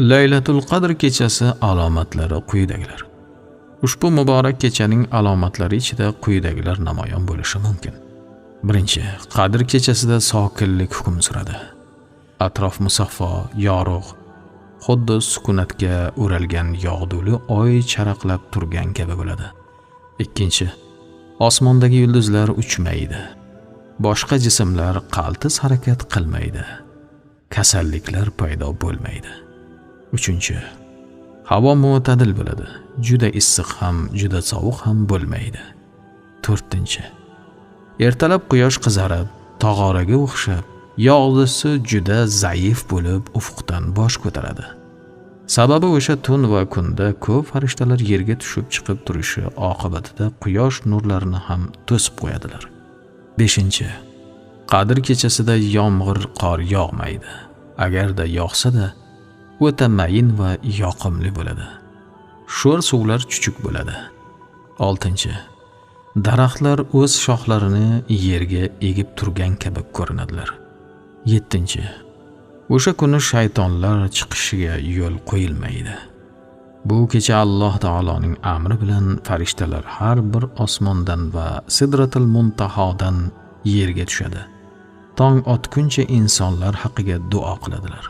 Laylatul Qadr kechasi alomatlari quyidagilar. Ushbu muborak kechaning alomatlari ichida quyidagilar namoyon bo'lishi mumkin. Birinchi, Qadr kechasida sokinlik hukm suradi. Atrof musaffo, yorug', xuddi sukunatga o'ralgan yog'duli oy charaqlab turgan kabi bo'ladi. Ikkinchi, osmondagi yulduzlar uchmaydi. Boshqa jismlar qaltis harakat qilmaydi. Kasalliklar paydo bo'lmaydi. Uchinchi, havo mo'tadil bo'ladi. Juda issiq ham, juda sovuq ham bo'lmaydi. To'rtinchi, ertalab quyosh qizarib, tog'oraga o'xshab, yog'dusi juda zaif bo'lib ufqdan bosh ko'taradi. Sababi o'sha tun va kunda ko'p farishtalar yerga tushib chiqib turishi oqibatida quyosh nurlarini ham to'sib qo'yadilar. Beshinchi, Qadr kechasida yomg'ir, qor yog'maydi. Agarda yog'sa-da, o'ta mayin va yoqimli bo'ladi. Sho'r suvlar chuchuk bo'ladi. Oltinchi, daraxtlar o'z shoxlarini yerga egib turgan kabi ko'rinadilar. Yettinchi, o'sha kuni shaytonlar chiqishiga yo'l qo'yilmaydi. Bu kecha Alloh taoloning amri bilan farishtalar har bir osmondan va Sidratul Muntahodan yerga tushadi. Tong otguncha insonlar haqiga duo qiladilar.